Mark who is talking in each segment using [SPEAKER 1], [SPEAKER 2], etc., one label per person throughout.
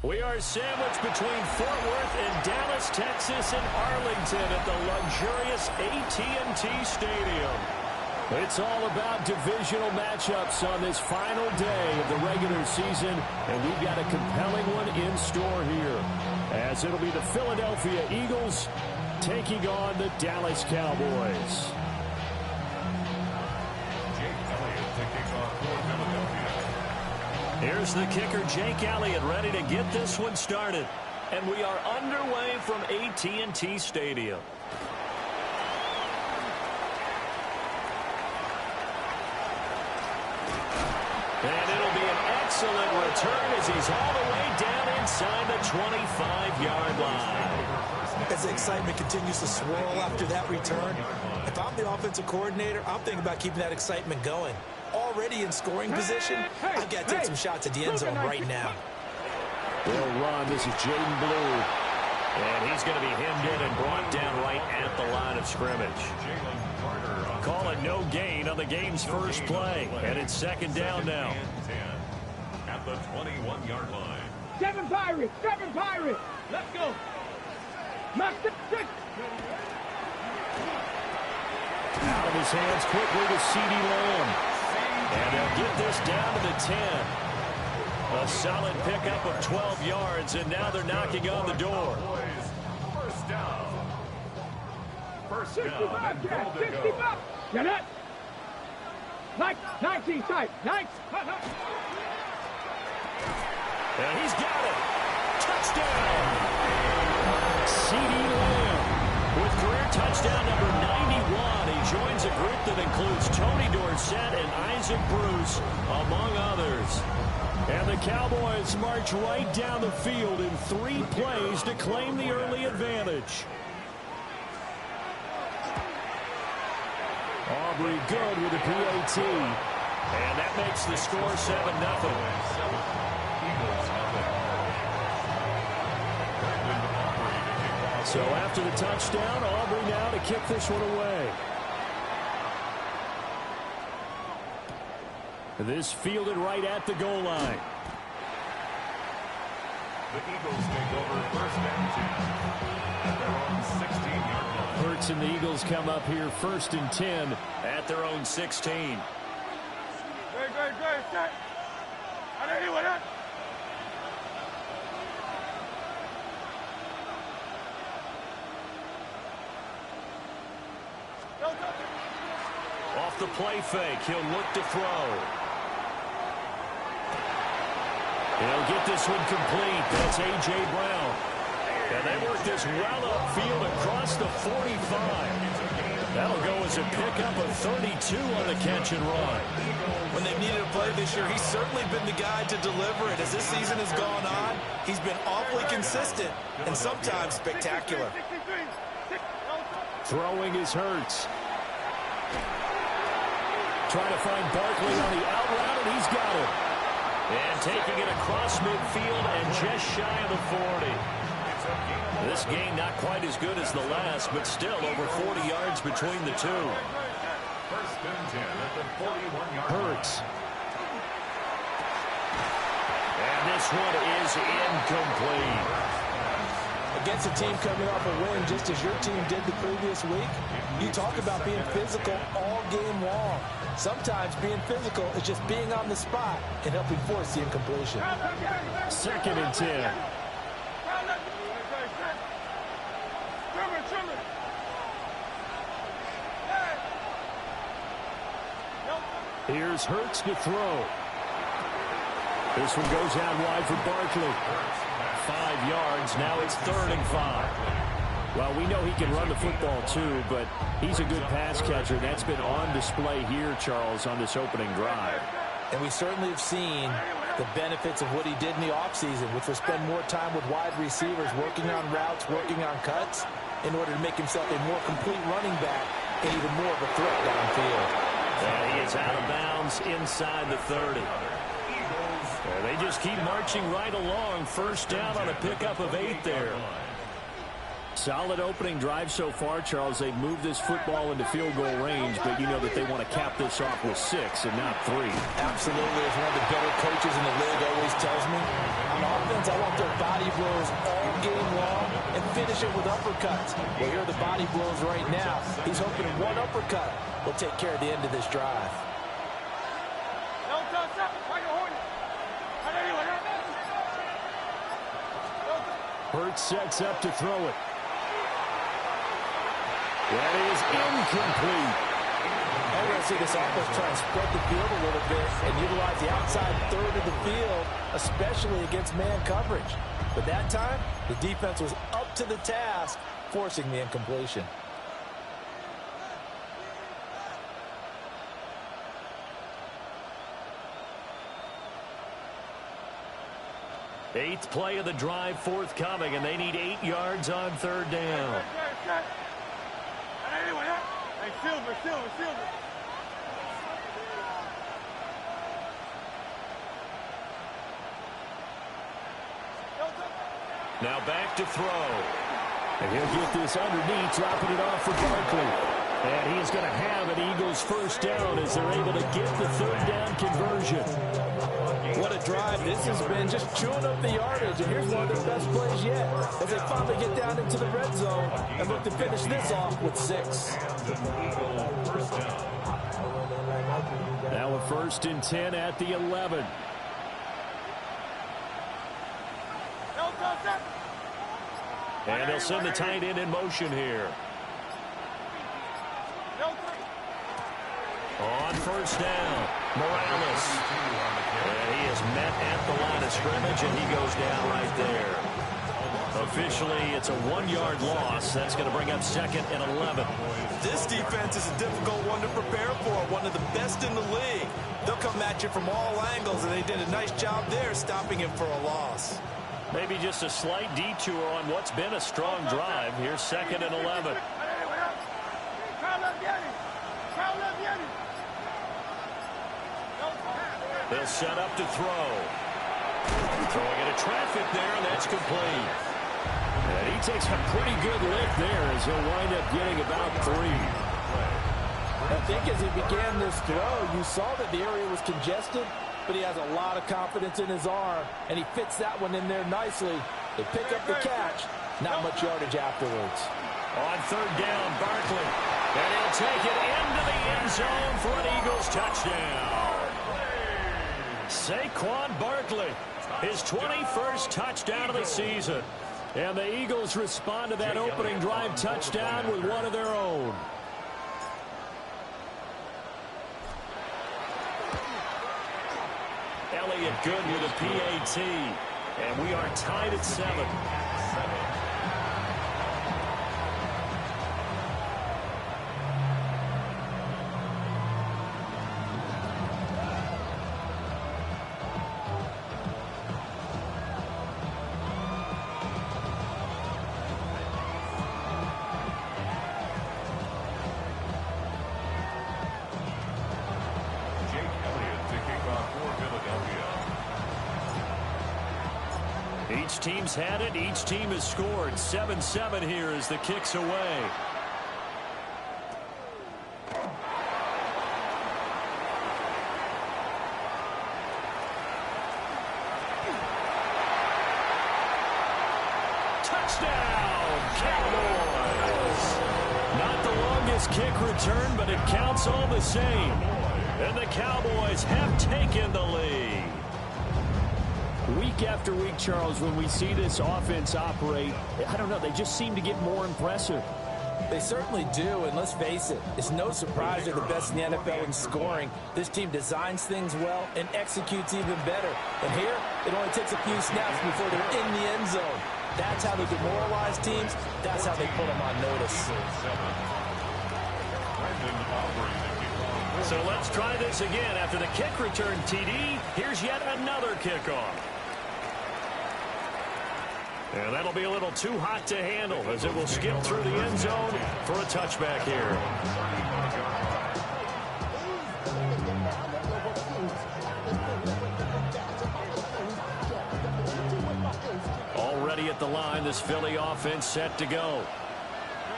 [SPEAKER 1] We are sandwiched between Fort Worth and Dallas, Texas, and Arlington at the luxurious AT&T Stadium. It's all about divisional matchups on this final day of the regular season, and we've got a compelling one in store here, as it'll be the Philadelphia Eagles taking on the Dallas Cowboys. Here's the kicker, Jake Elliott, ready to get this one started. And we are underway from AT&T Stadium. And it'll be an excellent return as he's all the way down inside the 25-yard line.
[SPEAKER 2] As the excitement continues to swirl after that return, if I'm the offensive coordinator, I'm thinking about keeping that excitement going. Already in scoring position, I've got to take some shots at the end zone right now.
[SPEAKER 1] They'll run. This is Jaden Blue. And he's going to be hemmed in and brought down right at the line of scrimmage. Call it no gain on the game's first play. And it's second down now.
[SPEAKER 3] At the 21-yard line.
[SPEAKER 4] Seven Pirates! Let's go! Mark 6!
[SPEAKER 1] Out of his hands quickly to CeeDee Lamb. And they'll get this down to the 10. A solid pickup of 12 yards, and now they're knocking on the door.
[SPEAKER 3] First down. First
[SPEAKER 4] 65,
[SPEAKER 3] down.
[SPEAKER 4] 65. Get it? 19 tight. 19.
[SPEAKER 1] And he's got it. Touchdown. CeeDee Lamb with career touchdown number 91. He joins a group that includes Tony Dorsett and Isaac Bruce, among others. And the Cowboys march right down the field in 3 plays to claim the early advantage. Aubrey good with the PAT. And that makes the score 7-0. So after the touchdown, Aubrey now to kick this one away. This fielded right at the goal line.
[SPEAKER 3] The Eagles take over first and 10 at their own 16-yard line.
[SPEAKER 1] Hurts and the Eagles come up here first and 10 at their own 16.
[SPEAKER 4] Great. Set. I didn't hear what that.
[SPEAKER 1] Off the play fake, he'll look to throw. He'll get this one complete. That's A.J. Brown. And they work this well upfield across the 45. That'll go as a pickup of 32 on the catch and run.
[SPEAKER 2] When they've needed a play this year, he's certainly been the guy to deliver it. As this season has gone on, he's been awfully consistent and sometimes spectacular.
[SPEAKER 1] Throwing is Hurts. Trying to find Barkley on the out route, and he's got it. And taking it across midfield and just shy of the 40. This game not quite as good as the last, but still over 40 yards between the two.
[SPEAKER 3] First and 10 at the 41-yard line.
[SPEAKER 1] Hurts. And this one is incomplete.
[SPEAKER 2] Against a team coming off a win, just as your team did the previous week, you talk about being physical all game long. Sometimes being physical is just being on the spot and helping force the incompletion.
[SPEAKER 1] Second and 10. Here's Hurts to throw. This one goes out wide for Barkley. 5 yards. Now it's 3rd and 5. Well, we know he can run the football too, but he's a good pass catcher. That's been on display here, Charles, on this opening drive.
[SPEAKER 2] And we certainly have seen the benefits of what he did in the offseason, which was spend more time with wide receivers, working on routes, working on cuts, in order to make himself a more complete running back and even more of a threat downfield.
[SPEAKER 1] And he is out of bounds inside the 30. They just keep marching right along. First down on a pickup of 8 there. Solid opening drive so far, Charles. They've moved this football into field goal range, but you know that they want to cap this off with 6 and not 3.
[SPEAKER 2] Absolutely. As one of the better coaches in the league always tells me, on offense, I want their body blows all game long and finish it with uppercuts. Well, here are the body blows right now. He's hoping one uppercut will take care of the end of this drive.
[SPEAKER 1] Hurts sets up to throw it. That is incomplete.
[SPEAKER 2] I'm going to see this offense try and spread the field a little bit and utilize the outside third of the field, especially against man coverage. But that time, the defense was up to the task, forcing the incompletion.
[SPEAKER 1] Eighth play of the drive forthcoming, and they need 8 yards on third down.
[SPEAKER 4] Hey, Silver.
[SPEAKER 1] Now back to throw. And he'll get this underneath, dropping it off for Barkley. And he's going to have an Eagles first down as they're able to get the third down conversion.
[SPEAKER 2] What a drive this has been, just chewing up the yardage. And here's one of their best plays yet as they finally get down into the red zone and look to finish this off with 6.
[SPEAKER 1] Now a 1st and 10 at the 11. And they'll send the tight end in motion here. On first down, Morales. And he is met at the line of scrimmage, and he goes down right there. Officially, it's a 1-yard loss. That's going to bring up 2nd and 11.
[SPEAKER 2] This defense is a difficult one to prepare for, one of the best in the league. They'll come at you from all angles, and they did a nice job there stopping him for a loss.
[SPEAKER 1] Maybe just a slight detour on what's been a strong drive. Here's 2nd and 11. They'll set up to throw. Throwing into traffic there, and that's complete. And he takes a pretty good lift there as he'll wind up getting about 3.
[SPEAKER 2] I think as he began this throw, you saw that the area was congested, but he has a lot of confidence in his arm, and he fits that one in there nicely. They pick up the catch, not much yardage afterwards.
[SPEAKER 1] On third down, Barkley. And he'll take it into the end zone for an Eagles touchdown. Saquon Barkley, his 21st touchdown of the season. And the Eagles respond to that opening drive touchdown with one of their own. Elliott good with a PAT. And we are tied at 7. Each team's had it. Each team has scored. 7-7 here as the kick's away. Touchdown, Cowboys! Not the longest kick return, but it counts all the same. And the Cowboys have taken the lead. Week after week, Charles, when we see this offense operate, I don't know, they just seem to get more impressive.
[SPEAKER 2] They certainly do, and let's face it, it's no surprise they're the best in the NFL in scoring. This team designs things well and executes even better. And here, it only takes a few snaps before they're in the end zone. That's how they demoralize teams. That's how they put them on notice.
[SPEAKER 1] So let's try this again. After the kick return, TD, here's yet another kickoff. And that'll be a little too hot to handle as it will skip through the end zone for a touchback here. Already at the line, this Philly offense set to go.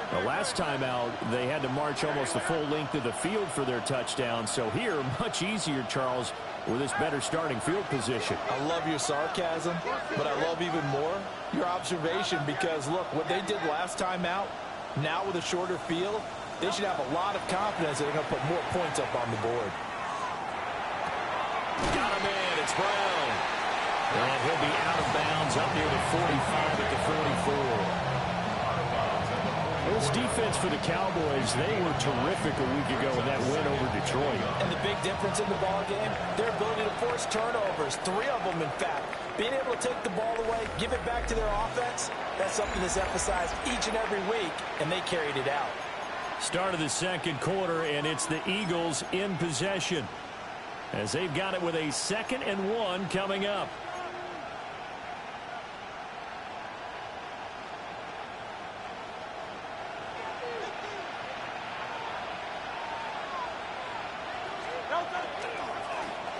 [SPEAKER 1] The last time out, they had to march almost the full length of the field for their touchdown. So here, much easier, Charles, with this better starting field position.
[SPEAKER 2] I love your sarcasm, but I love even more your observation because, look, what they did last time out, now with a shorter field, they should have a lot of confidence that they're going to put more points up on the board.
[SPEAKER 1] Got him in. It's Brown. And he'll be out of bounds up near the 45 at the 44. This defense for the Cowboys, they were terrific a week ago in that win over Detroit.
[SPEAKER 2] And the big difference in the ball game, their ability to force turnovers, 3 of them in fact. Being able to take the ball away, give it back to their offense, that's something that's emphasized each and every week, and they carried it out.
[SPEAKER 1] Start of the second quarter, and it's the Eagles in possession, as they've got it with a 2nd and 1 coming up.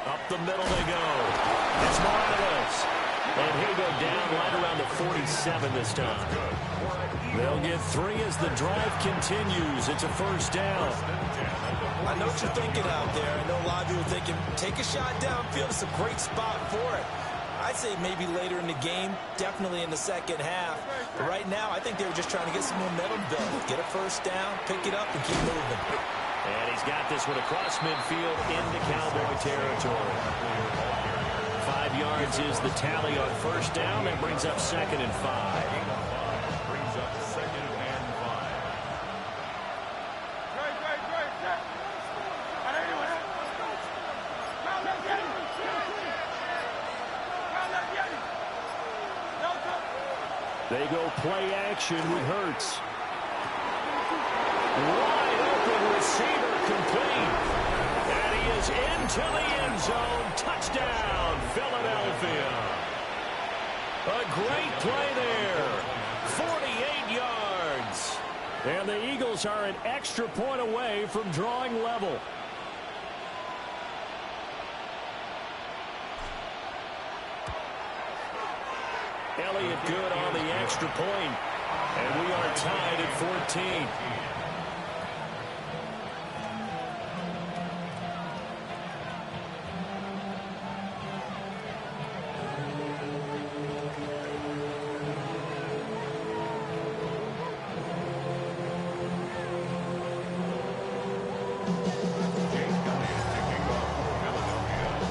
[SPEAKER 1] Up the middle they go. It's Morales. And he'll go down right around the 47 this time. They'll get 3 as the drive continues. It's a first down.
[SPEAKER 2] I know what you're thinking out there. I know a lot of you are thinking, take a shot downfield. It's a great spot for it. I'd say maybe later in the game, definitely in the second half. But right now, I think they were just trying to get some momentum built. Get a first down, pick it up, and keep moving.
[SPEAKER 1] And he's got this one across midfield into Cowboy territory. 5 yards is the tally on first down. That brings up 2nd and 5.
[SPEAKER 3] Brings up 2nd and 5.
[SPEAKER 1] They go play action with Hurts. Wide open receiver complete. And he is into the end zone. Touchdown, Philadelphia. A great play there. 48 yards. And the Eagles are an extra point away from drawing level. Elliott good on the extra point. And we are tied at 14.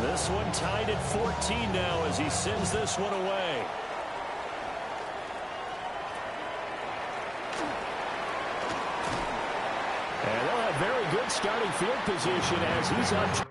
[SPEAKER 1] This one tied at 14 now as he sends this one away. And they'll have very good starting field position as he's up.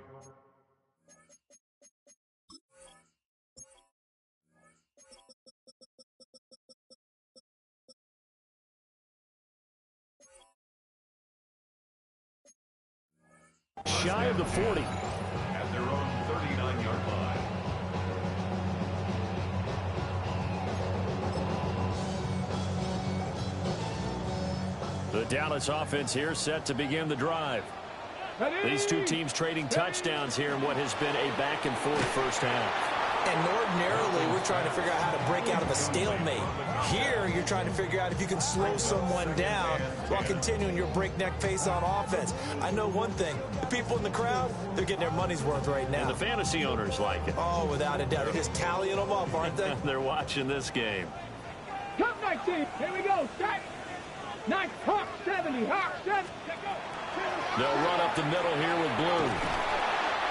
[SPEAKER 1] Shy of the 40.
[SPEAKER 3] At their own 39-yard line.
[SPEAKER 1] The Dallas offense here set to begin the drive. These two teams trading touchdowns here in what has been a back-and-forth first half.
[SPEAKER 2] And ordinarily, we're trying to figure out how to break out of a stalemate. Here, you're trying to figure out if you can slow someone down while continuing your breakneck pace on offense. I know one thing. The people in the crowd, they're getting their money's worth right now.
[SPEAKER 1] And the fantasy owners like it.
[SPEAKER 2] Oh, without a doubt. They're just tallying them up, aren't they?
[SPEAKER 1] They're watching this game.
[SPEAKER 4] Come 19. Here we go. Start. 9. Hawk 70. Hawk 70.
[SPEAKER 1] They'll run up the middle here with Blue.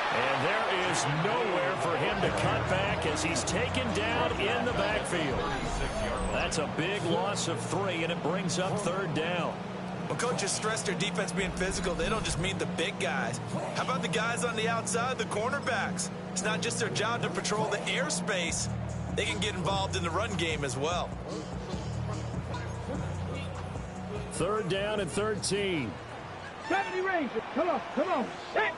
[SPEAKER 1] And there is nowhere for him to cut back as he's taken down in the backfield. That's a big loss of 3, and it brings up third down.
[SPEAKER 2] Well, coaches stress their defense being physical. They don't just mean the big guys. How about the guys on the outside, the cornerbacks? It's not just their job to patrol the airspace. They can get involved in the run game as well.
[SPEAKER 1] Third down and 13.
[SPEAKER 4] 70 Rangers. Come on. Come on. Hit.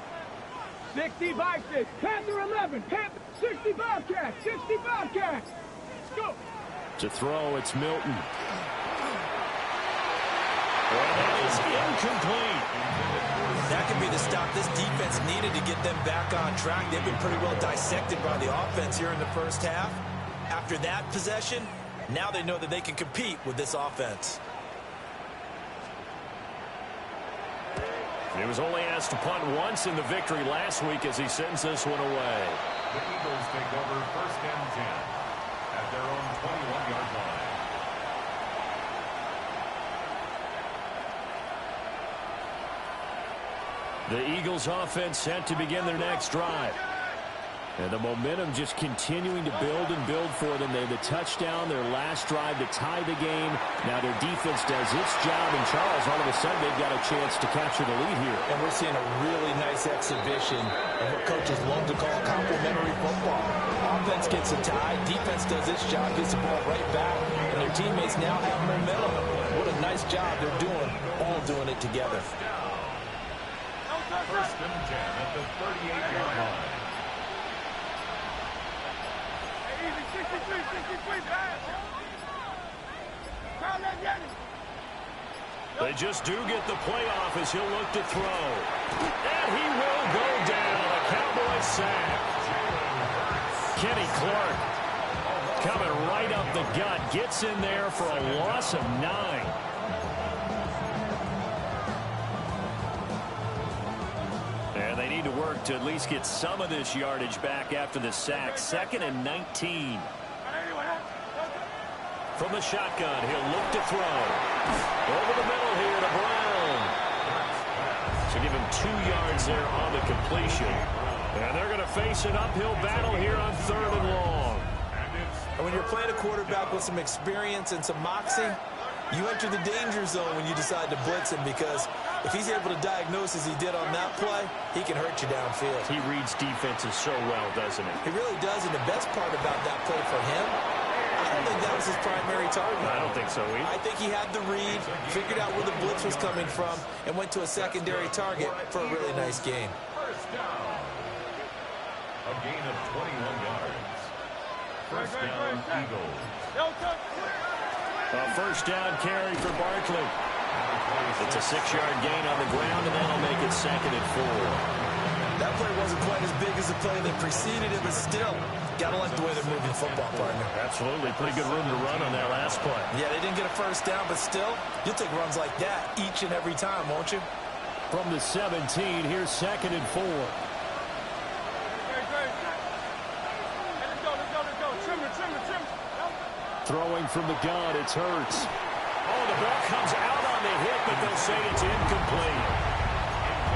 [SPEAKER 4] 60 Vikings. Panther 11. Panther 65 Cats. 65 Cats. Go.
[SPEAKER 1] To throw, it's Milton. And that is incomplete.
[SPEAKER 2] That could be the stop this defense needed to get them back on track. They've been pretty well dissected by the offense here in the first half. After that possession, Now they know that they can compete with this offense.
[SPEAKER 1] He was only asked to punt once in the victory last week as he sends this one away.
[SPEAKER 3] The Eagles take over 1st and 10 at their own 21-yard line.
[SPEAKER 1] The Eagles offense set to begin their next drive. And the momentum just continuing to build and build for them. They have the touchdown, their last drive to tie the game. Now their defense does its job, and Charles, all of a sudden, they've got a chance to capture the lead here.
[SPEAKER 2] And we're seeing a really nice exhibition of what coaches love to call complementary football. Offense gets a tie, defense does its job, gets the ball right back, and their teammates now have momentum. What a nice job they're doing, all doing it together.
[SPEAKER 3] 1st and 10 at the 38-yard line.
[SPEAKER 1] They just do get the playoff as he'll look to throw. And he will go down. A Cowboy sack. Kenny Clark coming right up the gut. Gets in there for a loss of 9. And they need to work to at least get some of this yardage back after the sack. 2nd and 19. From the shotgun, he'll look to throw. Over the middle here to Brown. So give him 2 yards there on the completion. And they're going to face an uphill battle here on 3rd and long.
[SPEAKER 2] And when you're playing a quarterback with some experience and some moxie, you enter the danger zone when you decide to blitz him, because if he's able to diagnose as he did on that play, he can hurt you downfield.
[SPEAKER 1] He reads defenses so well, doesn't he?
[SPEAKER 2] He really does, and the best part about that play for him, I don't think that was his primary target.
[SPEAKER 1] I don't think so either.
[SPEAKER 2] I think he had the read, figured out where the blitz was coming from, and went to a secondary target for a really nice gain.
[SPEAKER 3] 1st down. A gain of 21 yards. 1st down, Eagles.
[SPEAKER 1] A 1st down carry for Barkley. It's a 6-yard gain on the ground, and that'll make it 2nd and 4.
[SPEAKER 2] That play wasn't quite as big as the play that preceded it, but still, got to like the way they're moving football, partner.
[SPEAKER 1] Absolutely. Pretty good room to run on that last play.
[SPEAKER 2] Yeah, they didn't get a 1st down, but still, you'll take runs like that each and every time, won't you?
[SPEAKER 1] From the 17, here's 2nd and 4. Throwing from the gun, it's Hurts. Oh, the ball comes out on the hit, but they'll say it's incomplete.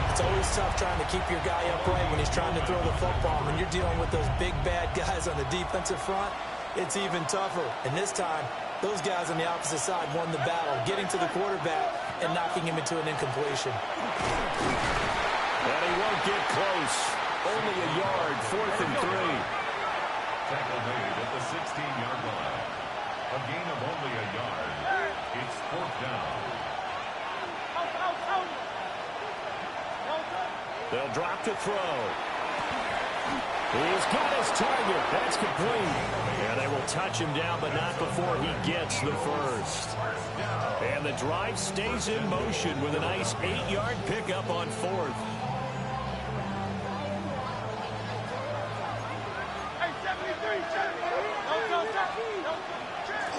[SPEAKER 2] It's always tough trying to keep your guy upright when he's trying to throw the football. When you're dealing with those big, bad guys on the defensive front, it's even tougher. And this time, those guys on the opposite side won the battle, getting to the quarterback and knocking him into an incompletion.
[SPEAKER 1] And he won't get close. Only a yard, 4th and 3.
[SPEAKER 3] Tackle made at the 16-yard line. A gain of only a yard. It's 4th down.
[SPEAKER 1] They'll drop to throw. He's got his target. That's complete. And they will touch him down, but not before he gets the 1st. And the drive stays in motion with a nice 8-yard pickup on 4th.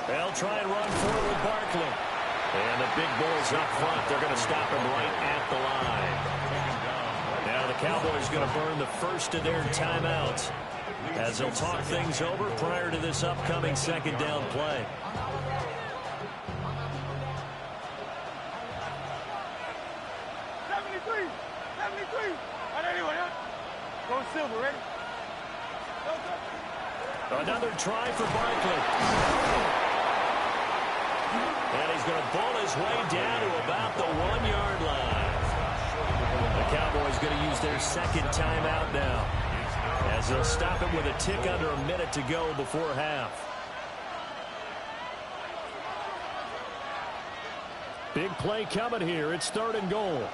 [SPEAKER 1] They'll try and run forward Barkley. And the big boys up front, they're going to stop him right at the line. Now the Cowboys going to burn the first of their timeouts as they'll talk things over prior to this upcoming 2nd down play. Another try for Barkley. And he's going to bull his way down to about the 1-yard line. The Cowboys going to use their 2nd timeout now, as they'll stop it with a tick under a minute to go before half. Big play coming here. It's 3rd and goal.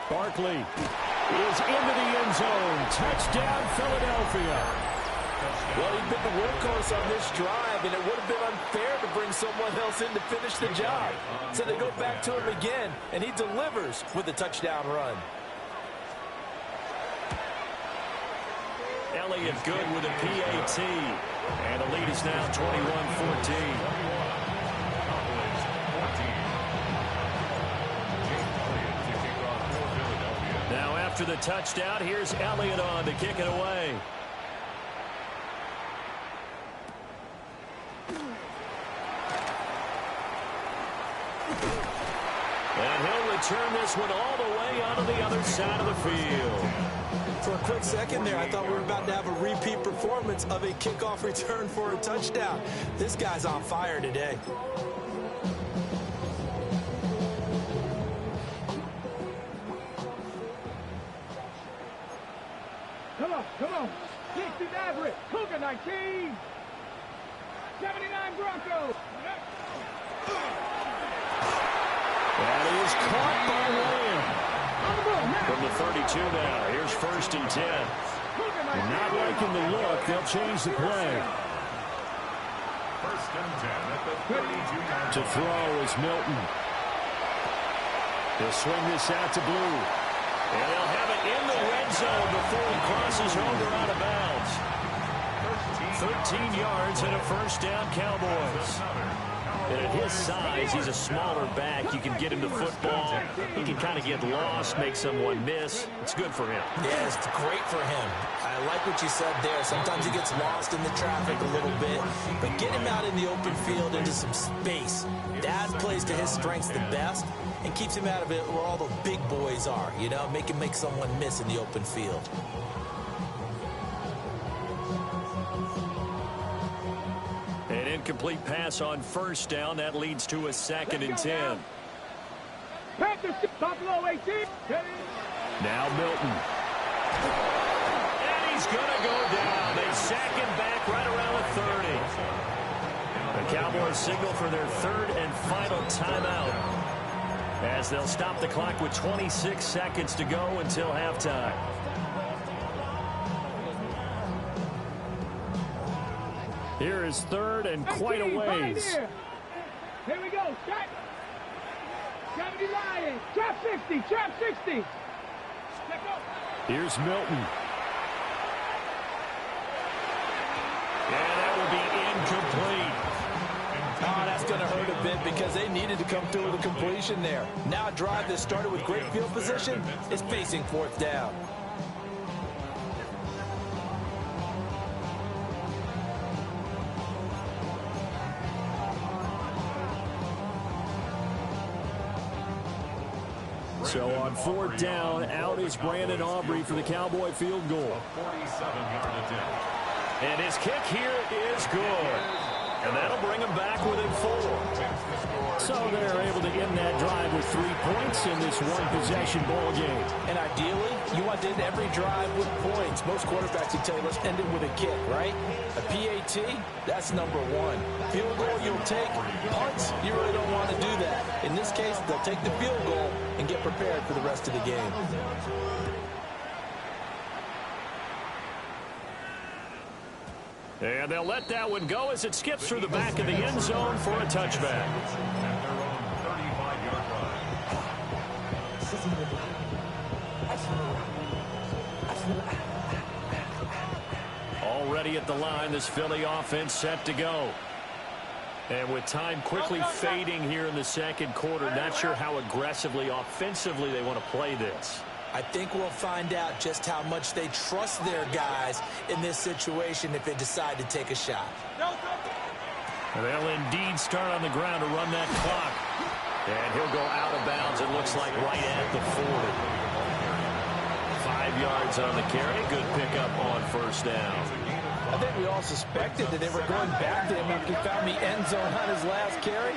[SPEAKER 1] Barkley is into the end zone. Touchdown, Philadelphia.
[SPEAKER 2] Well, he's been the workhorse on this drive, and it would have been unfair to bring someone else in to finish the job. So they go back to him again, and he delivers with a touchdown run.
[SPEAKER 1] Elliott good with a PAT. And the lead is now 21-14. Now after the touchdown, here's Elliott on to kick it away. And he'll return this one all the way onto the other side of the field.
[SPEAKER 2] For a quick second there, I thought we were about to have a repeat performance of a kickoff return for a touchdown. This guy's on fire today.
[SPEAKER 4] Come on. 60 Maverick. Cougar 19. 79 Broncos.
[SPEAKER 1] And he is caught by Lamb. From the 32 now. Here's 1st and 10. And not liking the look, they'll change the play.
[SPEAKER 3] 1st and 10 at the 32-yard
[SPEAKER 1] To throw is Milton. He'll swing this out to Blue. And they'll have it in the red zone before he crosses over out of bounds. 13 yards and a 1st down, Cowboys. And at his size, he's a smaller back. You can get him the football. He can kind of get lost, make someone miss. It's good for him.
[SPEAKER 2] Yeah, it's great for him. I like what you said there. Sometimes he gets lost in the traffic a little bit. But get him out in the open field into some space. That plays to his strengths the best and keeps him out of it where all the big boys are. You know, make him make someone miss in the open field.
[SPEAKER 1] An incomplete pass on 1st down. That leads to a 2nd and 10.
[SPEAKER 4] Panthers, Buffalo 18.
[SPEAKER 1] Now Milton. And he's going to go down. They sack him back right around the 30. The Cowboys signal for their 3rd and final timeout, as they'll stop the clock with 26 seconds to go until halftime. Here is 3rd and quite a ways.
[SPEAKER 4] Here we go. Trap 70 Lions. Trap 60. Trap 60.
[SPEAKER 1] Here's Milton. And that will be incomplete.
[SPEAKER 2] Oh, that's going to hurt a bit because they needed to come through with a completion there. Now a drive that started with great field position is facing 4th down.
[SPEAKER 1] So on 4th down, out is Brandon Aubrey for the Cowboy field goal.
[SPEAKER 3] 47-yard attempt.
[SPEAKER 1] And his kick here is good. And that'll bring him back within 4. So they're able to end that drive with 3 points in this one-possession ball game.
[SPEAKER 2] And ideally, you want to end every drive with points. Most quarterbacks will tell you, let's end it with a kick, right? A PAT, that's number 1. Field goal, you'll take. Punts, you really don't want to do that. In this case, they'll take the field goal and get prepared for the rest of the game.
[SPEAKER 1] And they'll let that one go as it skips through the back of the end zone for a touchback.
[SPEAKER 3] At their own 35-yard line.
[SPEAKER 1] Already at the line, this Philly offense set to go. And with time quickly fading here in the 2nd quarter, not sure how aggressively, offensively they want to play this.
[SPEAKER 2] I think we'll find out just how much they trust their guys in this situation if they decide to take a shot.
[SPEAKER 1] They'll indeed start on the ground to run that clock. And he'll go out of bounds, it looks like right at the 40. 5 yards on the carry. Good pickup on 1st down.
[SPEAKER 2] I think we all suspected that they were going back to him after he found the end zone on his last carry.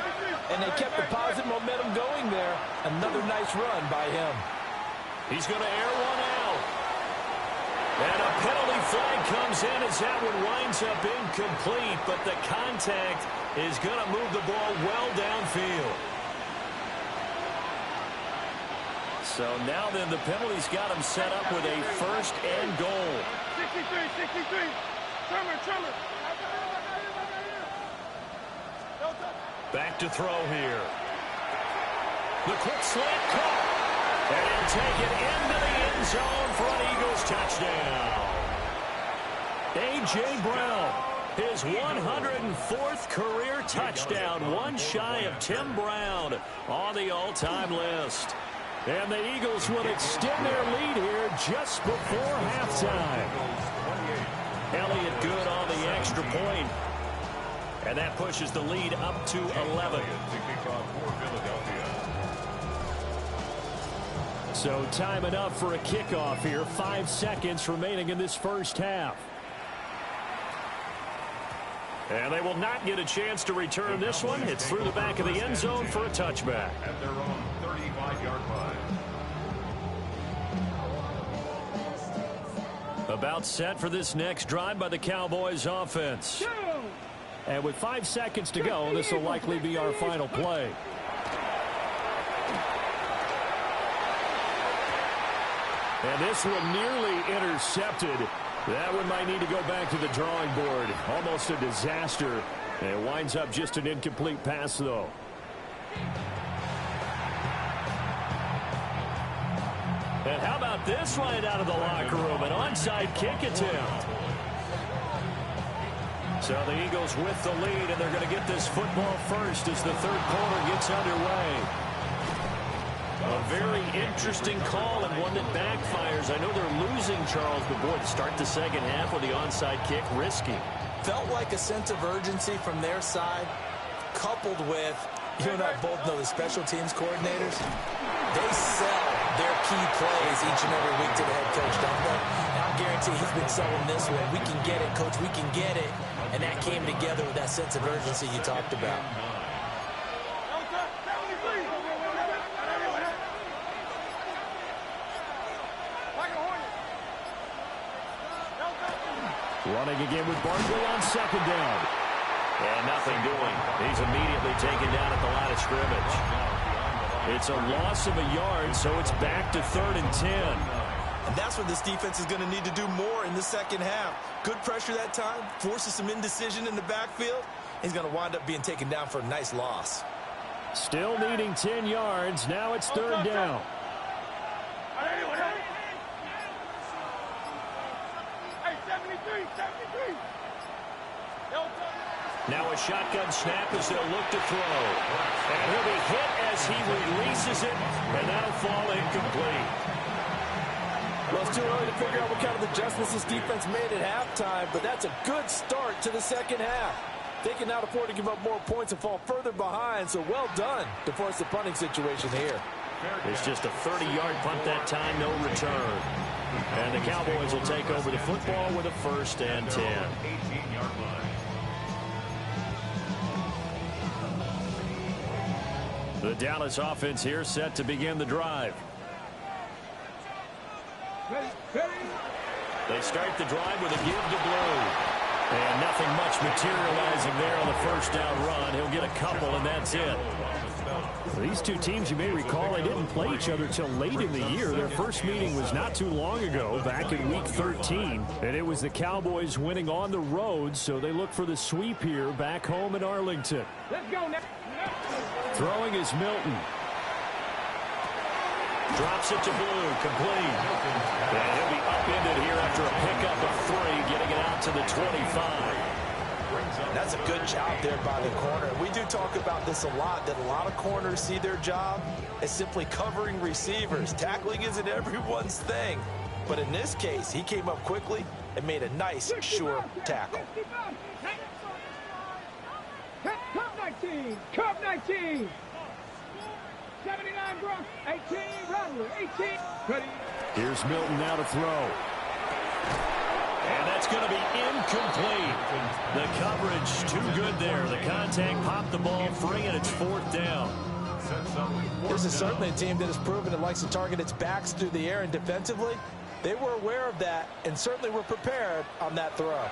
[SPEAKER 2] And they kept the positive momentum going there. Another nice run by him.
[SPEAKER 1] He's going to air one out. And a penalty flag comes in as that one winds up incomplete, but the contact is going to move the ball well downfield. So now then the penalty's got him set up with a 1st and goal.
[SPEAKER 4] 63. Trummer.
[SPEAKER 1] Back to throw here. The quick slant caught. And he'll take it into the end zone for an Eagles touchdown. A.J. Brown. His 104th career touchdown, one shy of Tim Brown on the all-time list. And the Eagles will extend their lead here just before halftime. Elliott good on the extra point. And that pushes the lead up to 11. So time enough for a kickoff here. 5 seconds remaining in this first half. And they will not get a chance to return this one. It's through the back of the end zone for a touchback.
[SPEAKER 3] At their own 35-yard line.
[SPEAKER 1] About set for this next drive by the Cowboys offense. And with 5 seconds to go, this will likely be our final play. And this one nearly intercepted. That one might need to go back to the drawing board. Almost a disaster. And it winds up just an incomplete pass, though. And how about this right out of the locker room? An onside kick attempt. So the Eagles with the lead, and they're going to get this football first as the third quarter gets underway. A very interesting call and one that backfires. I know they're losing, Charles, but boy, to start the second half with the onside kick, risky.
[SPEAKER 2] Felt like a sense of urgency from their side, coupled with, you and I both know the special teams coordinators. They sell their key plays each and every week to the head coach, don't they? And I guarantee he's been selling this one. We can get it, coach, we can get it. And that came together with that sense of urgency you talked about.
[SPEAKER 1] Running again with Barkley on second down. And nothing doing. He's immediately taken down at the line of scrimmage. It's a loss of a yard, so it's back to 3rd and 10.
[SPEAKER 2] And that's what this defense is going to need to do more in the second half. Good pressure that time, forces some indecision in the backfield. He's going to wind up being taken down for a nice loss.
[SPEAKER 1] Still needing 10 yards. Now it's 3rd down. Now a shotgun snap as they'll look to throw. And he'll be hit as he releases it, and that'll fall incomplete.
[SPEAKER 2] Well, it's too early to figure out what kind of adjustments this defense made at halftime, but that's a good start to the second half. They can now afford to give up more points and fall further behind, so well done to force the punting situation here.
[SPEAKER 1] It's just a 30-yard punt that time, no return. And the Cowboys will take over the football with a 1st and 10.
[SPEAKER 3] 18-yard line.
[SPEAKER 1] The Dallas offense here set to begin the drive. They start the drive with a give to Blue. And nothing much materializing there on the first down run. He'll get a couple, and that's it. These two teams, you may recall, they didn't play each other till late in the year. Their first meeting was not too long ago, back in Week 13. And it was the Cowboys winning on the road, so they look for the sweep here back home in Arlington.
[SPEAKER 4] Let's go now.
[SPEAKER 1] Throwing is Milton. Drops it to Blue, complete. And he'll be upended here after a pickup of 3, getting it out to the 25.
[SPEAKER 2] That's a good job there by the corner. We do talk about this a lot, that a lot of corners see their job as simply covering receivers. Tackling isn't everyone's thing. But in this case, he came up quickly and made a nice, sure tackle.
[SPEAKER 4] Cup 19. Cup 19. 79 Bronx. 18 Robert. 18. Ready.
[SPEAKER 1] Here's Milton now to throw. And that's going to be incomplete. The coverage too good there. The contact popped the ball free, and it's 4th down.
[SPEAKER 2] This is certainly a team that has proven it likes to target its backs through the air, and defensively, they were aware of that and certainly were prepared on that throw.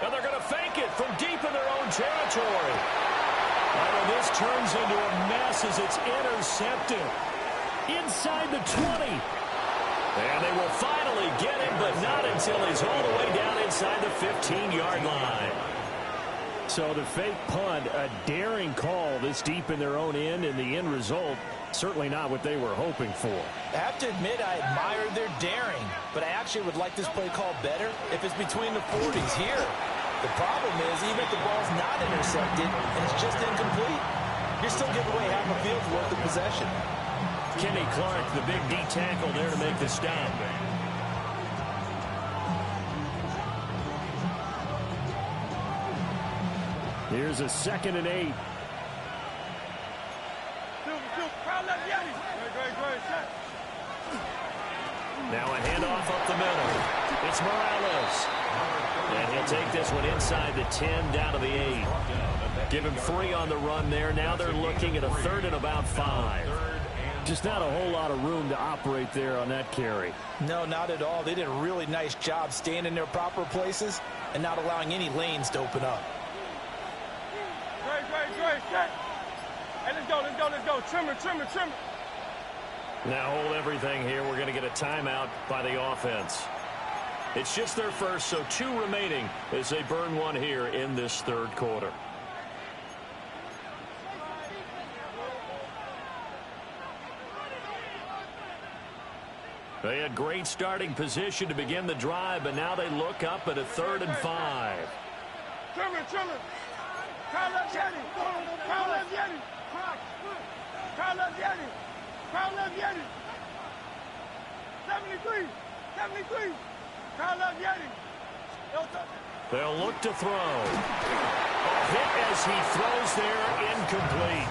[SPEAKER 1] And they're going to fake it from deep in their own territory. And this turns into a mess as it's intercepted. Inside the 20. And they will finally get him, but not until he's all the way down inside the 15-yard line. So the fake punt, a daring call this deep in their own end, and the end result, certainly not what they were hoping for.
[SPEAKER 2] I have to admit I admire their daring, but I actually would like this play called better if it's between the 40s here. The problem is, even if the ball's not intercepted and it's just incomplete, you're still giving away half a field's worth of possession.
[SPEAKER 1] Kenny Clark, the big D tackle there to make the stop. Here's a 2nd and 8. Now a handoff up the middle. It's Morales. And he'll take this one inside the 10, down to the 8. Give him 3 on the run there. Now they're looking at a 3rd and about 5. Just not a whole lot of room to operate there on that carry.
[SPEAKER 2] No, not at all. They did a really nice job staying in their proper places and not allowing any lanes to open up.
[SPEAKER 4] Great. Hey, let's go. Trimmer.
[SPEAKER 1] Now hold everything here. We're going to get a timeout by the offense. It's just their first, so 2 remaining as they burn one here in this 3rd quarter. They had great starting position to begin the drive, but now they look up at a 3rd and 5.
[SPEAKER 4] Trimmer. Crown left Yeti. 73. Crown left Yeti.
[SPEAKER 1] They'll look to throw. A hit as he throws there, incomplete.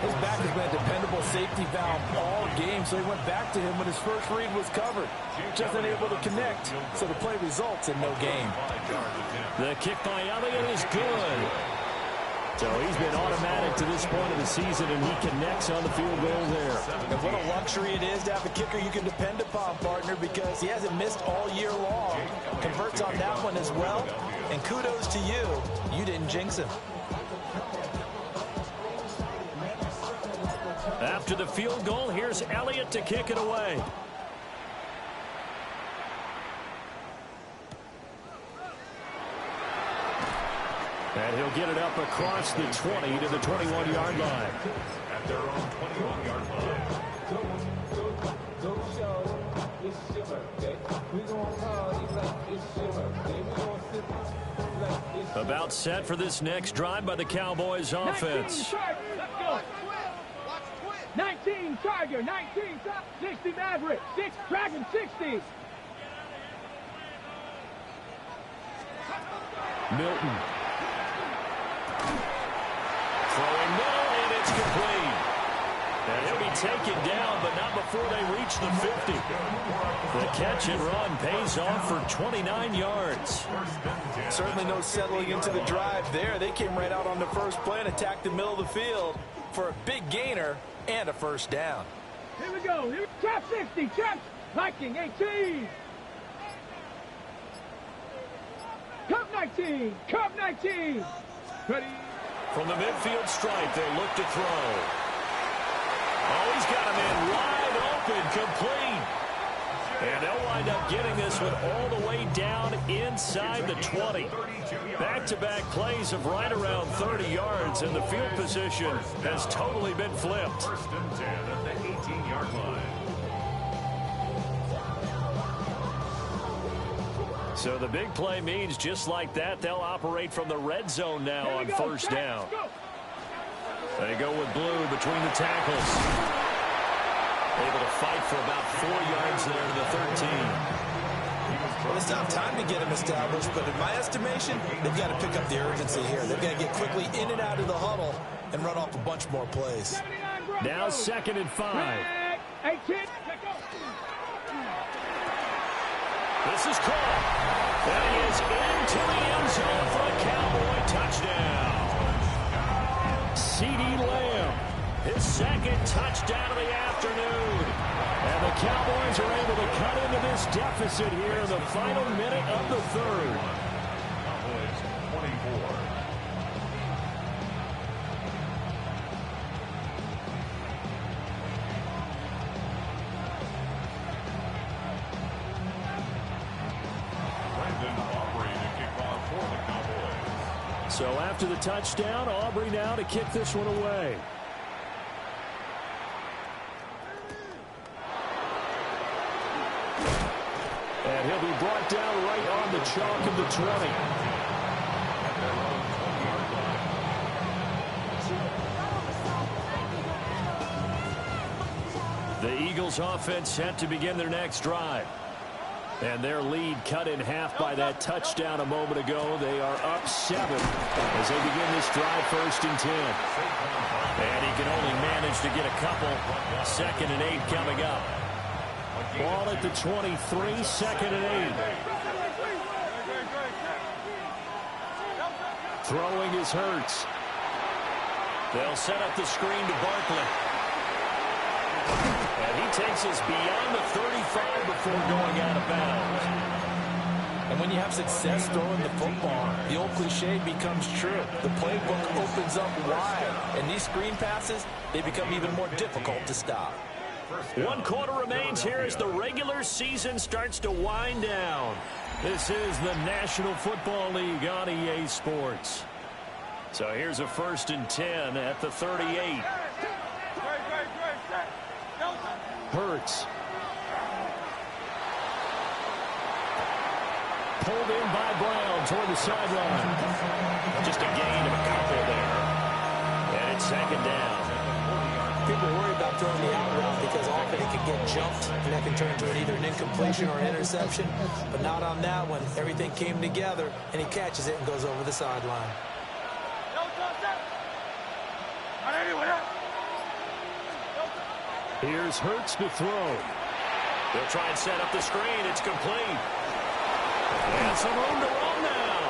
[SPEAKER 2] His back has been a dependable safety valve all game, so he went back to him when his first read was covered. Just unable to connect, so the play results in no gain.
[SPEAKER 1] The kick by Elliott is good. So he's been automatic to this point of the season, and he connects on the field goal there.
[SPEAKER 2] And what a luxury it is to have a kicker you can depend upon, partner, because he hasn't missed all year long. Converts on that one as well, and kudos to you. You didn't jinx him.
[SPEAKER 1] After the field goal, here's Elliott to kick it away. And he'll get it up across the 20 to the 21-yard line.
[SPEAKER 3] At their own 21-yard line.
[SPEAKER 1] About set for this next drive by the Cowboys offense.
[SPEAKER 4] 19 Tiger, 60 Maverick, 6 Dragon 60.
[SPEAKER 1] Milton. Throwing middle, and it's complete. And he'll be taken down, but not before they reach the 50. The catch and run pays off for 29 yards.
[SPEAKER 2] Certainly no settling into the drive there. They came right out on the first play and attacked the middle of the field for a big gainer and a first down.
[SPEAKER 4] Here we go. Trap 60. Trap. Viking 18. Cup 19. Cup 19. Ready.
[SPEAKER 1] From the midfield stripe, they'll look to throw. Oh, he's got him in wide open, complete. And they'll wind up getting this one all the way down inside the 20. Back-to-back plays of right around 30 yards, and the field position has totally been flipped.
[SPEAKER 3] First and 10 at the 18-yard line.
[SPEAKER 1] So the big play means just like that, they'll operate from the red zone now on first down. They go with blue between the tackles. Able to fight for about 4 yards there to the 13.
[SPEAKER 2] Well, it's not time to get him established, but in my estimation, they've got to pick up the urgency here. They've got to get quickly in and out of the huddle and run off a bunch more plays.
[SPEAKER 1] Now 2nd and 5. This is caught. And he is into the end zone for a Cowboy touchdown. CeeDee Lamb, his 2nd touchdown of the afternoon. And the Cowboys are able to cut into this deficit here in the final minute of the 3rd.
[SPEAKER 3] Cowboys 24. Brandon Aubrey to kick off for the Cowboys.
[SPEAKER 1] So after the touchdown, Aubrey now to kick this one away. And he'll be brought down right on the chalk of the 20. The Eagles offense set to begin their next drive. And their lead cut in half by that touchdown a moment ago. They are up 7 as they begin this drive, 1st and 10. And he can only manage to get a couple. 2nd and 8 coming up. Ball at the 23, 2nd and 8. Throwing is Hurts. They'll set up the screen to Barkley. And he takes us beyond the 35 before going out of bounds.
[SPEAKER 2] And when you have success throwing the football, the old cliche becomes true. The playbook opens up wide. And these screen passes, they become even more difficult to stop.
[SPEAKER 1] 1 quarter remains here as the regular season starts to wind down. This is the National Football League on EA Sports. So here's a 1st and 10 at the 38. Hurts. Pulled in by Brown toward the sideline. Just a gain of a couple there. And it's 2nd down.
[SPEAKER 2] People worry about throwing the out route because often it can get jumped, and that can turn into either an incompletion or an interception. But not on that one. Everything came together, and he catches it and goes over the sideline.
[SPEAKER 1] Here's Hurts to throw. They'll try and set up the screen. It's complete. And some room to run now.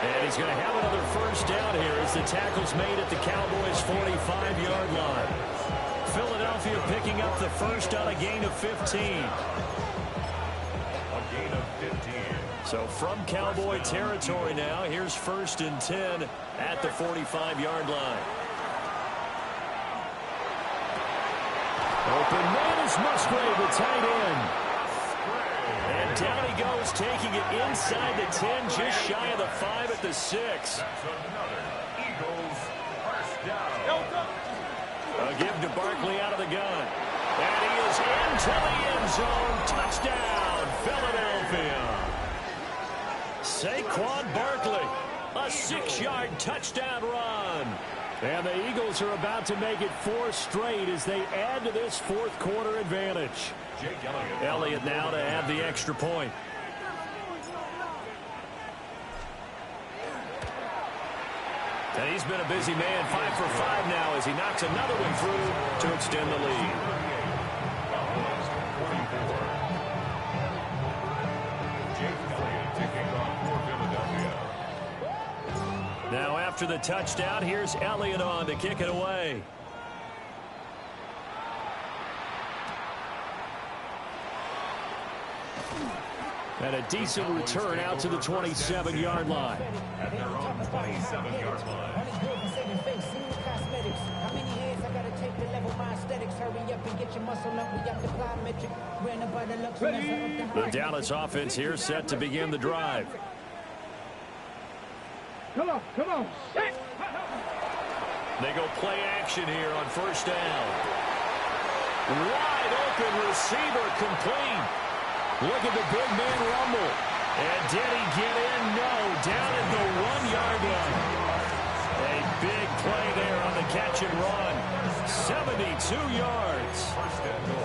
[SPEAKER 1] And he's going to have another 1st down here as the tackle's made at the Cowboys' 45-yard line. Philadelphia picking up the 1st on a gain of 15.
[SPEAKER 3] A gain of 15.
[SPEAKER 1] So from Cowboy territory now, here's 1st and 10 at the 45-yard line. Open man is Musgrave, the tight end. And down he goes, taking it inside the 10, just shy of the 5 at the 6.
[SPEAKER 3] That's another Eagles 1st down.
[SPEAKER 1] A give to Barkley out of the gun. And he is into the end zone. Touchdown, Philadelphia. Saquon Barkley, a 6-yard touchdown run. And the Eagles are about to make it 4 straight as they add to this 4th quarter advantage.
[SPEAKER 3] Jake Elliott.
[SPEAKER 1] Elliott now to add the extra point. And he's been a busy man, 5 for 5 now as he knocks another one through to extend the lead.
[SPEAKER 3] Jake Elliott taking off for Philadelphia.
[SPEAKER 1] Now after the touchdown, here's Elliott on to kick it away. And a decent return out to the 27-yard line.
[SPEAKER 3] At their own 27-yard line.
[SPEAKER 1] The Dallas offense here set to begin the drive.
[SPEAKER 4] Come on, come on.
[SPEAKER 1] They go play action here on 1st down. Wide open receiver complete. Look at the big man rumble. And did he get in? No. Down at the 1-yard line. A big play there on the catch and run. 72 yards.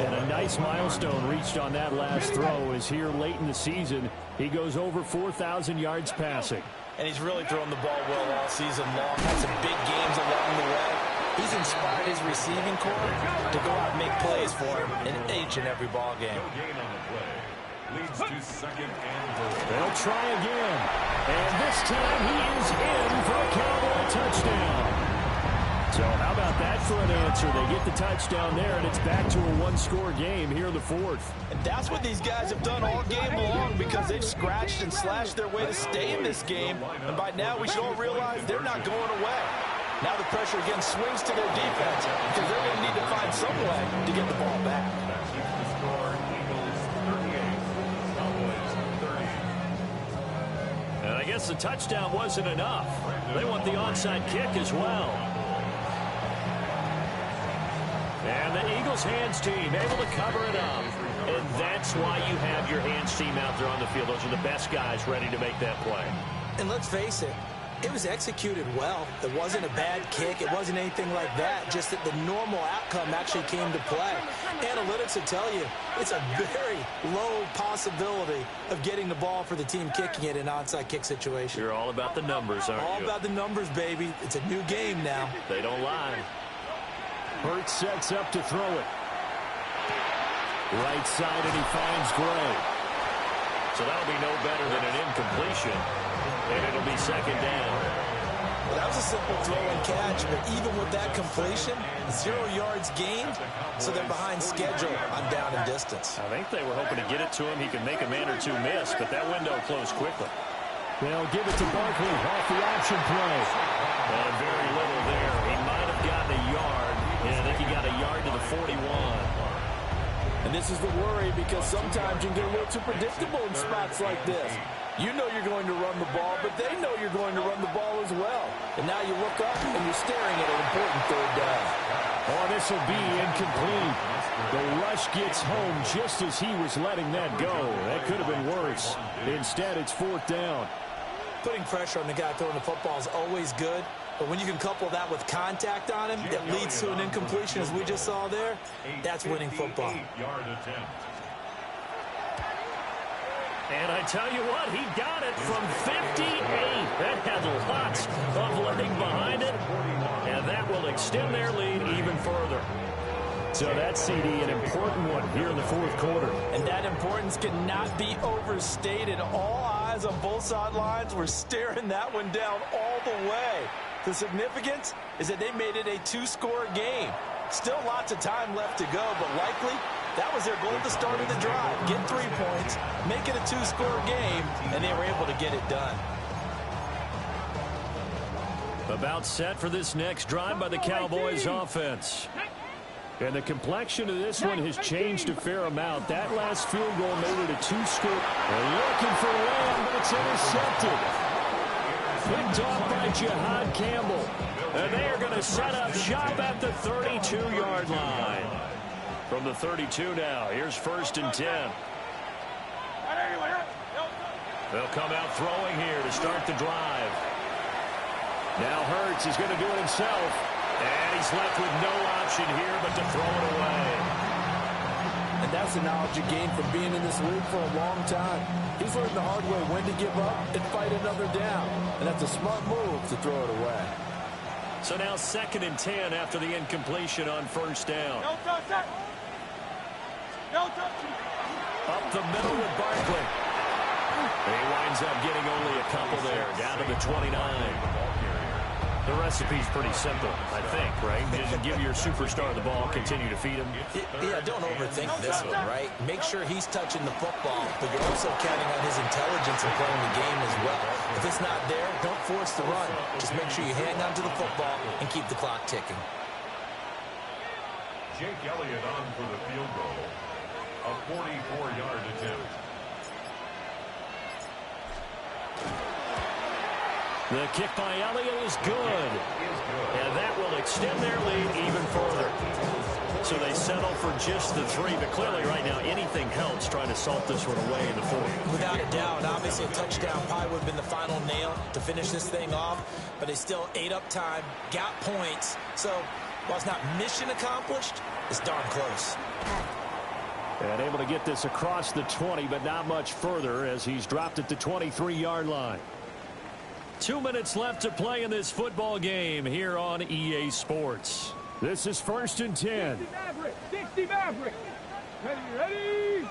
[SPEAKER 1] And a nice milestone reached on that last throw as here late in the season, he goes over 4,000 yards passing.
[SPEAKER 2] And he's really thrown the ball well all season long. Had some big games along the way. He's inspired his receiving corps to go out and make plays for him in each and every ball game.
[SPEAKER 3] No gain on the play. Leads to 2nd and 4.
[SPEAKER 1] They'll try again. And this time he is in for a Cowboy touchdown. So how about that for an answer? They get the touchdown there, and it's back to a 1-score game here in the 4th.
[SPEAKER 2] And that's what these guys have done all game long because they've scratched and slashed their way to stay in this game. And by now we should all realize they're not going away. Now the pressure again swings to their defense because they're going to need to find some way to get the ball back.
[SPEAKER 3] That keeps the score Eagles 38, Cowboys 30.
[SPEAKER 1] I guess the touchdown wasn't enough. They want the onside kick as well. And the Eagles hands team able to cover it up. And that's why you have your hands team out there on the field. Those are the best guys ready to make that play.
[SPEAKER 2] And let's face it, it was executed well. It wasn't a bad kick. It wasn't anything like that. Just that the normal outcome actually came to play. Analytics will tell you it's a very low possibility of getting the ball for the team kicking it in an onside kick situation.
[SPEAKER 1] You're all about the numbers, aren't you?
[SPEAKER 2] All about the numbers, baby. It's a new game now.
[SPEAKER 1] They don't lie.
[SPEAKER 5] Hurts sets up to throw it. Right side, and he finds Gray.
[SPEAKER 1] So that'll be no better than an incompletion. And it'll be second down.
[SPEAKER 2] Well, that was a simple throw and catch, but even with that completion, 0 yards gained, so they're behind schedule on down and distance.
[SPEAKER 1] I think they were hoping to get it to him. He could make a man or two miss, but that window closed quickly.
[SPEAKER 5] They'll give it to Barkley off the option play.
[SPEAKER 1] And very little there. He might have gotten a yard. Yeah, I think he got a yard to the 41.
[SPEAKER 2] And this is the worry because sometimes you can get a little too predictable in spots like this. You know you're going to run the ball, but they know you're going to run the ball as well. And now you look up and you're staring at an important third down.
[SPEAKER 5] Oh, this will be incomplete. The rush gets home just as he was letting that go. That could have been worse. Instead, it's fourth down.
[SPEAKER 2] Putting pressure on the guy throwing the football is always good, but when you can couple that with contact on him that leads to an incompletion, as we just saw there, that's winning football.
[SPEAKER 1] And I tell you what, he got it from 58. That had lots of letting behind it, and that will extend their lead even further.
[SPEAKER 5] So that's, CD, an important one here in the fourth quarter.
[SPEAKER 2] And that importance cannot be overstated. All eyes on both sidelines were staring that one down all the way. The significance is that they made it a two-score game. Still lots of time left to go, but likely that was their goal at the start of the drive. Get 3 points, make it a two-score game, and they were able to get it done.
[SPEAKER 1] About set for this next drive by the Cowboys offense.
[SPEAKER 5] And the complexion of this one has changed a fair amount. That last field goal made it a two-score. They're looking for Lamb, but it's intercepted. Picked off by Jihad Campbell.
[SPEAKER 1] And they are going to set up shop at the 32-yard line. From the 32 now, here's 1st and 10. They'll come out throwing here to start the drive.
[SPEAKER 5] Now Hurts is going to do it himself.
[SPEAKER 1] And he's left with no option here but to throw it away.
[SPEAKER 2] And that's the knowledge you gain from being in this league for a long time. He's learned the hard way when to give up and fight another down. And that's a smart move to throw it away.
[SPEAKER 1] So now 2nd and 10 after the incompletion on 1st down. Up the middle with Barkley. And he winds up getting only a couple there, down to the 29. The recipe's pretty simple, I think, right? Just give your superstar the ball, continue to feed him.
[SPEAKER 2] Yeah, don't overthink this one, right? Make sure he's touching the football, but you're also counting on his intelligence in playing the game as well. If it's not there, don't force the run. Just make sure you hang on to the football and keep the clock ticking.
[SPEAKER 3] Jake Elliott on for the field goal. A 44-yard attempt.
[SPEAKER 1] The kick by Elliott is good. And that will extend their lead even further. So they settle for just the 3. But clearly right now anything helps trying to salt this one away in the 4th.
[SPEAKER 2] Without a doubt, obviously a touchdown probably would have been the final nail to finish this thing off. But they still ate up time, got points. So while it's not mission accomplished, it's darn close.
[SPEAKER 5] And able to get this across the 20, but not much further as he's dropped at the 23-yard line.
[SPEAKER 1] 2 minutes left to play in this football game here on EA Sports.
[SPEAKER 5] This is 1st and 10.
[SPEAKER 4] 60 Maverick. Ready.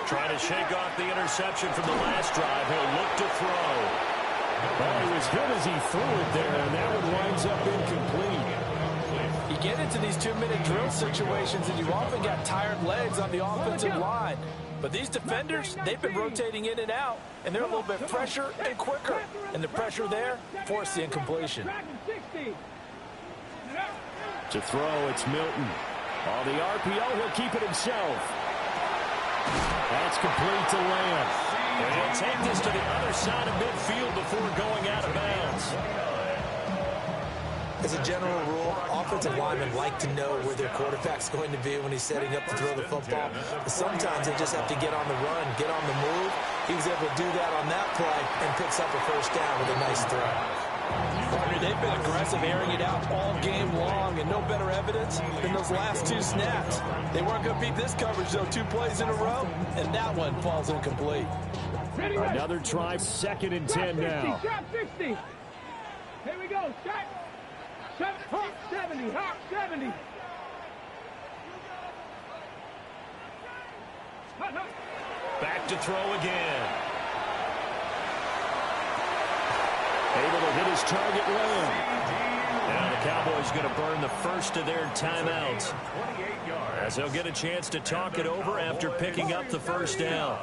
[SPEAKER 1] Trying to shake off the interception from the last drive. He'll look to throw.
[SPEAKER 5] Well, he was hit as he threw it there, and that one winds up incomplete.
[SPEAKER 2] You get into these 2-minute drill situations, and you often got tired legs on the offensive line. But these defenders, they've been rotating in and out, and they're a little bit fresher and quicker. And the pressure there forced the incompletion.
[SPEAKER 5] To throw, it's Milton. On the RPO, he'll keep it himself. That's complete to Lamb.
[SPEAKER 1] And he'll take this to the other side of midfield before going out of bounds.
[SPEAKER 2] As a general rule, offensive linemen like to know where their quarterback's going to be when he's setting up to throw the football. But sometimes they just have to get on the run, get on the move. He was able to do that on that play and picks up a first down with a nice throw.
[SPEAKER 6] Partner, they've been aggressive, airing it out all game long, and no better evidence than those last 2 snaps. They weren't going to beat this coverage, though, 2 plays in a row, and that one falls incomplete.
[SPEAKER 5] Another try, 2nd and 10 now.
[SPEAKER 4] Trap 60. Here we go. Trap 70. Hop 70.
[SPEAKER 1] Back to throw again. Able to hit his target Lamb. Now the Cowboys going to burn the first of their timeouts, as they'll get a chance to talk it over after picking up the first down.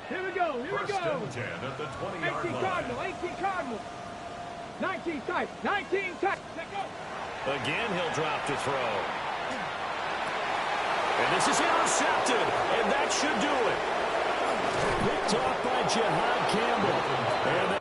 [SPEAKER 4] Here we go.
[SPEAKER 3] First and 10 at the 20-yard
[SPEAKER 4] 18
[SPEAKER 3] line.
[SPEAKER 4] Cardinal. 18 Cardinal. 19 tight. 19 tight. Let go.
[SPEAKER 1] Again, he'll drop to throw. And this is intercepted, and that should do it. Picked off by Jihad Campbell. And